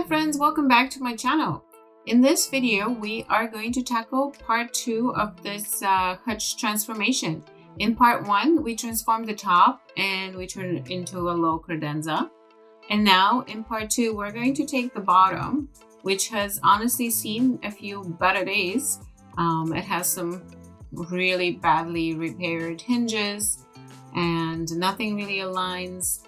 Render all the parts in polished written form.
Hi friends, welcome back to my channel. In this video, we are going to tackle part 2 of this hutch transformation. In part 1, we transformed the top and we turned it into a low credenza. And now in part 2, we're going to take the bottom, which has honestly seen a few better days. It has some really badly repaired hinges and nothing really aligns.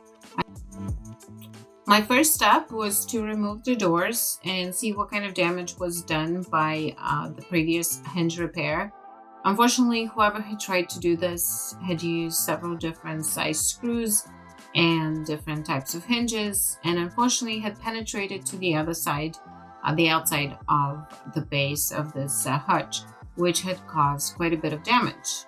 My first step was to remove the doors and see what kind of damage was done by the previous hinge repair. Unfortunately, whoever had tried to do this had used several different size screws and different types of hinges, and unfortunately had penetrated to the other side, the outside of the base of this hutch, which had caused quite a bit of damage.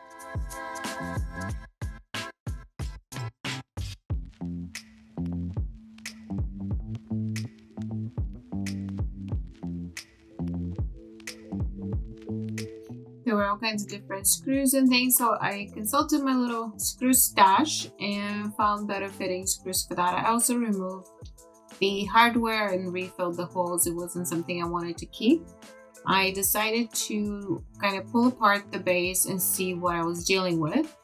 There were all kinds of different screws and things, so I consulted my little screw stash and found better fitting screws for that. I also removed the hardware and refilled the holes. It wasn't something I wanted to keep. I decided to kind of pull apart the base and see what I was dealing with.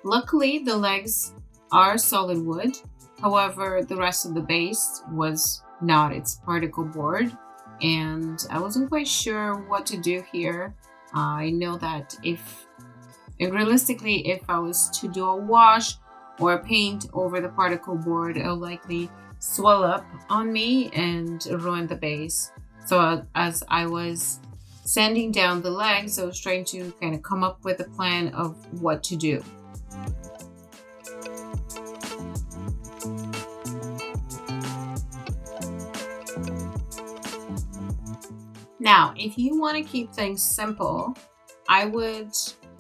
Luckily, the legs are solid wood. However, the rest of the base was not. It's particle board, and I wasn't quite sure what to do here. I know that if realistically, if I was to do a wash or paint over the particle board, it'll likely swell up on me and ruin the base. So as I was sanding down the legs, I was trying to kind of come up with a plan of what to do. Now, if you want to keep things simple, I would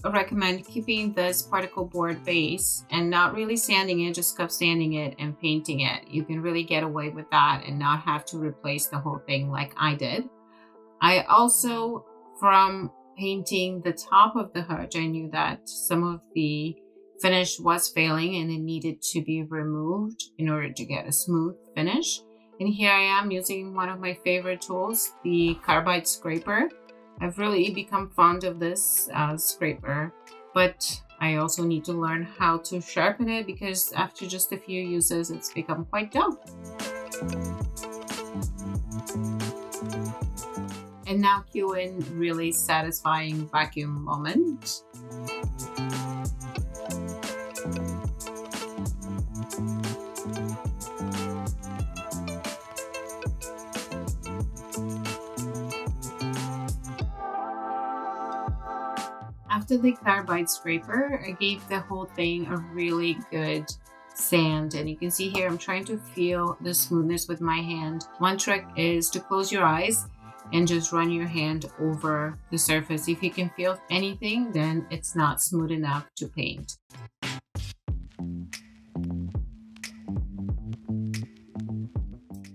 recommend keeping this particle board base and not really sanding it, just scuff sanding it and painting it. You can really get away with that and not have to replace the whole thing like I did. I also, from painting the top of the hutch, I knew that some of the finish was failing and it needed to be removed in order to get a smooth finish. And here I am using one of my favorite tools, the carbide scraper. I've really become fond of this scraper, but I also need to learn how to sharpen it because after just a few uses, it's become quite dull. And now cue in really satisfying vacuum moment. After the carbide scraper, I gave the whole thing a really good sand, and you can see here I'm trying to feel the smoothness with my hand. One trick is to close your eyes and just run your hand over the surface. If you can feel anything, then it's not smooth enough to paint.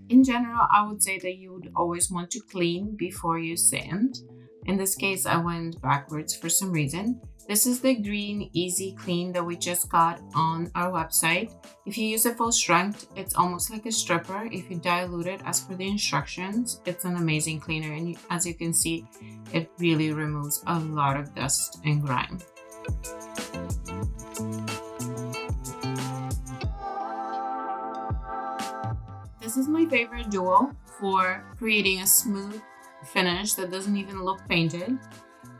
In general, I would say that you would always want to clean before you sand. In this case, I went backwards for some reason. This is the green easy clean that we just got on our website. If you use a full strength, it's almost like a stripper. If you dilute it as per the instructions, it's an amazing cleaner. And as you can see, it really removes a lot of dust and grime. This is my favorite duo for creating a smooth finish that doesn't even look painted.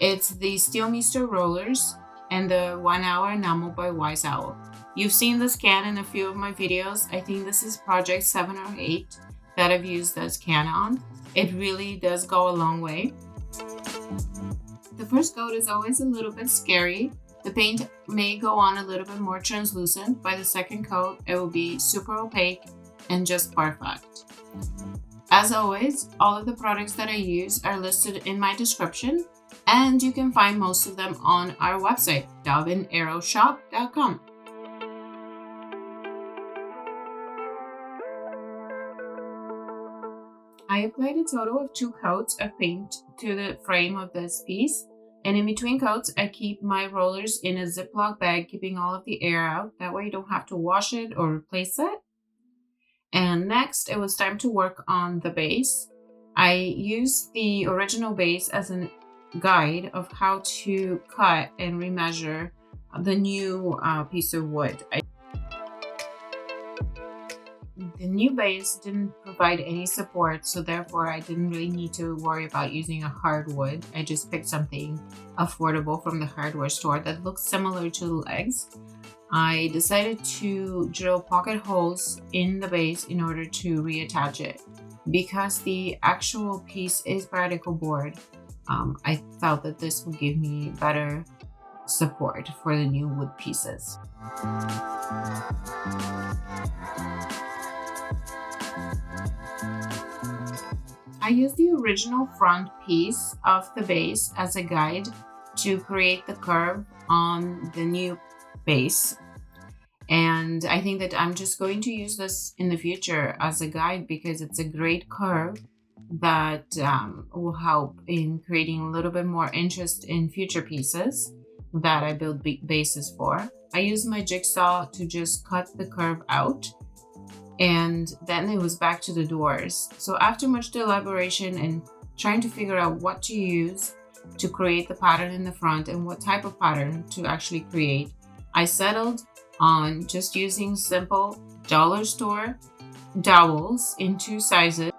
It's the Staalmeester rollers and the 1 Hour Enamel by Wise Owl. You've seen this can in a few of my videos. I think this is project 7 or 8 that I've used this can on. It really does go a long way. The first coat is always a little bit scary. The paint may go on a little bit more translucent. By the second coat, it will be super opaque and just perfect. As always, all of the products that I use are listed in my description, and you can find most of them on our website, doveandarrowshop.com. I applied a total of 2 coats of paint to the frame of this piece, and in between coats, I keep my rollers in a Ziploc bag, keeping all of the air out. That way you don't have to wash it or replace it. And And next, it was time to work on the base. I used the original base as a guide of how to cut and remeasure the new piece of wood. The new base didn't provide any support, so therefore I didn't really need to worry about using a hardwood. I just picked something affordable from the hardware store that looks similar to the legs. I decided to drill pocket holes in the base in order to reattach it. Because the actual piece is particle board, I felt that this would give me better support for the new wood pieces. I used the original front piece of the base as a guide to create the curve on the new base. And I think that I'm just going to use this in the future as a guide because it's a great curve that will help in creating a little bit more interest in future pieces that I build bases for. I used my jigsaw to just cut the curve out, and then it was back to the doors. So after much deliberation and trying to figure out what to use to create the pattern in the front and what type of pattern to actually create, I settled on just using simple dollar store dowels in 2 sizes.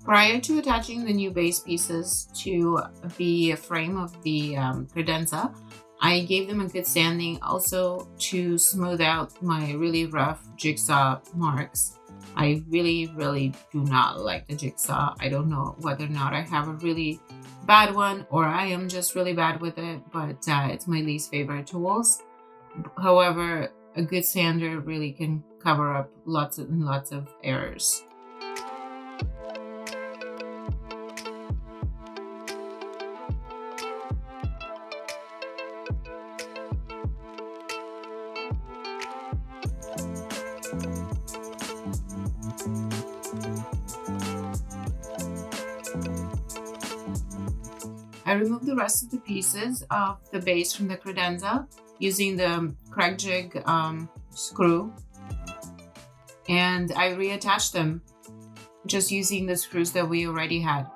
Prior to attaching the new base pieces to the frame of the credenza, I gave them a good sanding also to smooth out my really rough jigsaw marks. I really do not like the jigsaw. I don't know whether or not I have a really bad one or I am just really bad with it, but it's my least favorite tools. However, a good sander really can cover up lots of errors. I removed the rest of the pieces of the base from the credenza using the crack jig screw, and I reattached them just using the screws that we already had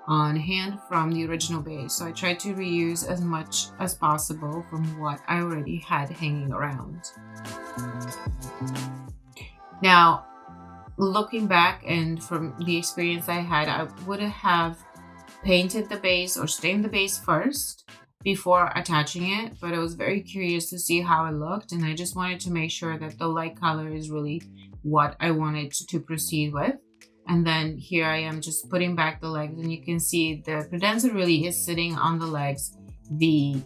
on hand from the original base. So I tried to reuse as much as possible from what I already had hanging around. Now, looking back and from the experience I had, I would have painted the base or stained the base first before attaching it, but I was very curious to see how it looked, and I just wanted to make sure that the light color is really what I wanted to proceed with. And then here I am just putting back the legs, and you can see the credenza really is sitting on the legs. The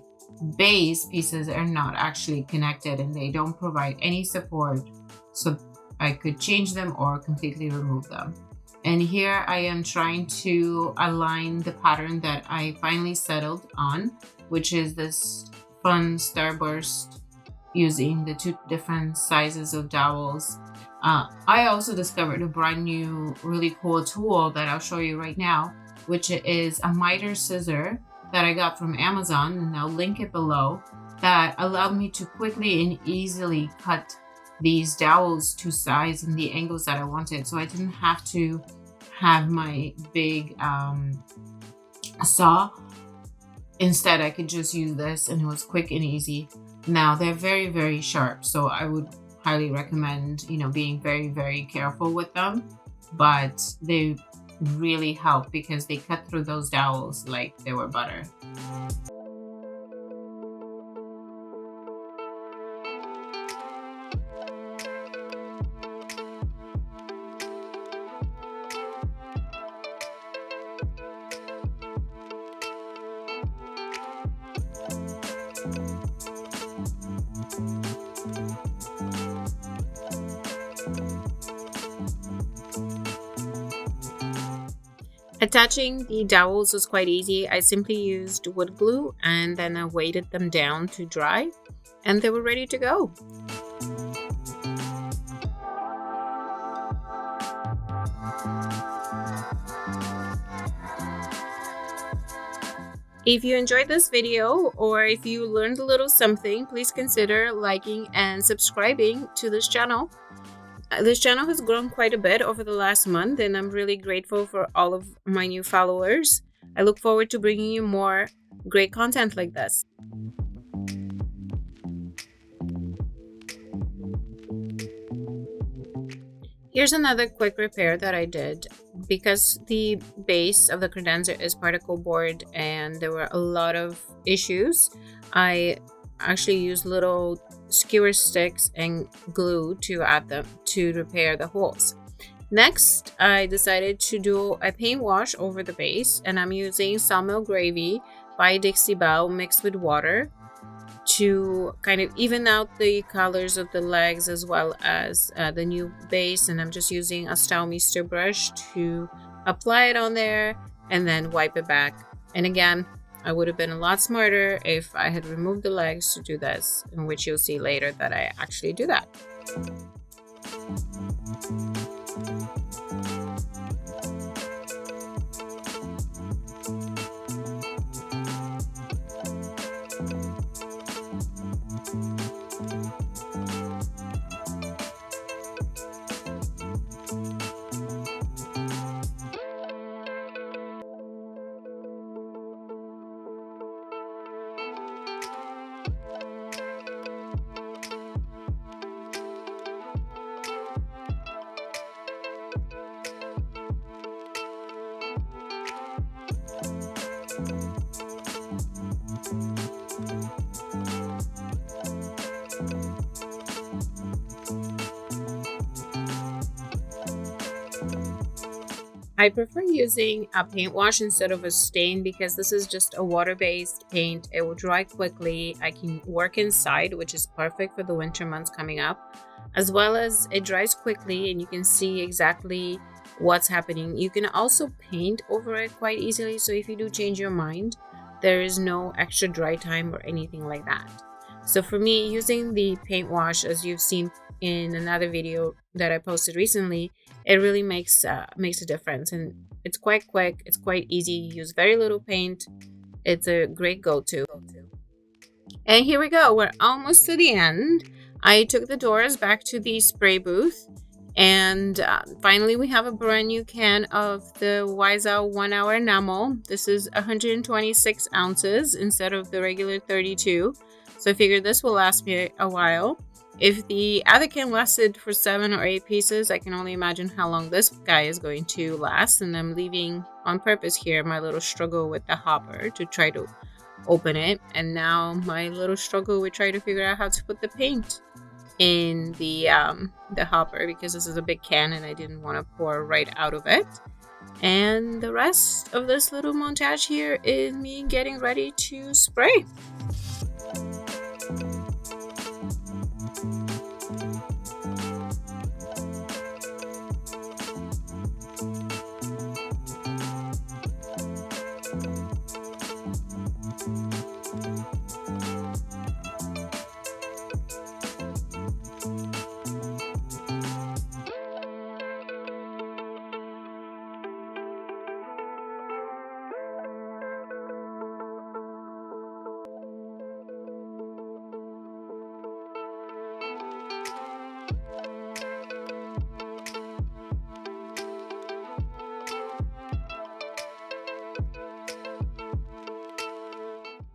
base pieces are not actually connected and they don't provide any support, so I could change them or completely remove them. And here I am trying to align the pattern that I finally settled on, which is this fun starburst using the 2 different sizes of dowels. I also discovered a brand new really cool tool that I'll show you right now, which is a miter scissor that I got from Amazon, and I'll link it below, that allowed me to quickly and easily cut these dowels to size and the angles that I wanted, so I didn't have to have my big saw. Instead, I could just use this and it was quick and easy. Now they're very sharp, so I would highly recommend being very careful with them, but they really help because they cut through those dowels like they were butter. Attaching the dowels was quite easy. I simply used wood glue and then I weighted them down to dry and they were ready to go. If you enjoyed this video or if you learned a little something, please consider liking and subscribing to this channel. This channel has grown quite a bit over the last month and I'm really grateful for all of my new followers. I look forward to bringing you more great content like this. Here's another quick repair that I did. Because the base of the condenser is particle board and there were a lot of issues, I actually used little skewer sticks and glue to add them to repair the holes. Next, I decided to do a paint wash over the base and I'm using Sawmill Gravy by Dixie Belle mixed with water to kind of even out the colors of the legs as well as the new base, and I'm just using a Staalmeester brush to apply it on there and then wipe it back. And again, I would have been a lot smarter if I had removed the legs to do this, in which you'll see later that I actually do that. I prefer using a paint wash instead of a stain because this is just a water-based paint. It will dry quickly. I can work inside, which is perfect for the winter months coming up, as well as it dries quickly and you can see exactly what's happening. You can also paint over it quite easily, so if you do change your mind, there is no extra dry time or anything like that. So for me, using the paint wash, as you've seen in another video that I posted recently, it really makes a difference, and it's quite quick, it's quite easy, you use very little paint, it's a great go-to. And here we go, we're almost to the end. I took the doors back to the spray booth and finally we have a brand new can of the Wiseout 1 hour enamel. This is 126 ounces instead of the regular 32, so I figured this will last me a while. If the other can lasted for 7 or 8 pieces, I can only imagine how long this guy is going to last. And I'm leaving on purpose here my little struggle with the hopper to try to open it. And now my little struggle with trying to figure out how to put the paint in the hopper, because this is a big can and I didn't want to pour right out of it. And the rest of this little montage here is me getting ready to spray.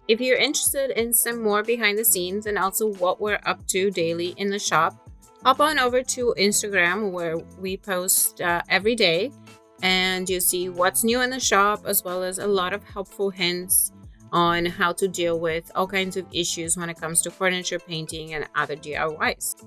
If you're interested in some more behind the scenes and also what we're up to daily in the shop, hop on over to Instagram where we post every day, and you'll see what's new in the shop as well as a lot of helpful hints on how to deal with all kinds of issues when it comes to furniture painting and other DIYs.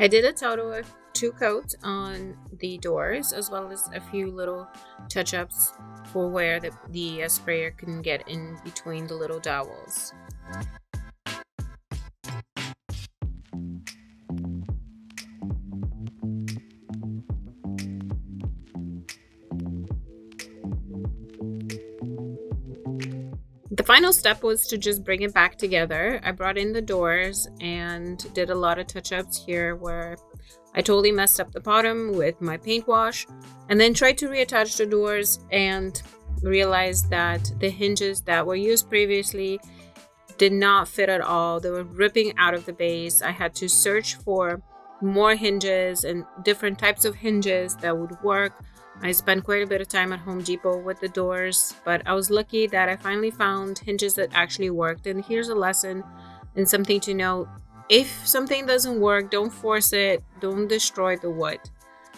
I did a total of 2 coats on the doors, as well as a few little touch-ups for where the sprayer can get in between the little dowels. final step was to just bring it back together. I brought in the doors and did a lot of touch-ups here where I totally messed up the bottom with my paint wash, and then tried to reattach the doors and realized that the hinges that were used previously did not fit at all. They were ripping out of the base. I had to search for more hinges and different types of hinges that would work. I spent quite a bit of time at Home Depot with the doors, but I was lucky that I finally found hinges that actually worked. And here's a lesson and something to know. If something doesn't work, don't force it. Don't destroy the wood.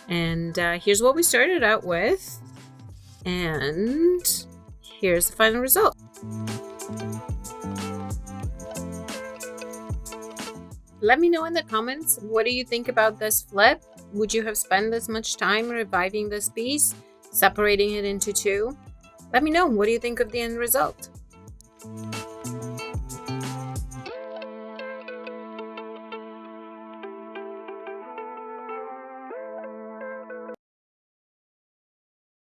And here's what we started out with. And here's the final result. Let me know in the comments, what do you think about this flip? Would you have spent this much time reviving this piece, separating it into two? Let me know, what do you think of the end result?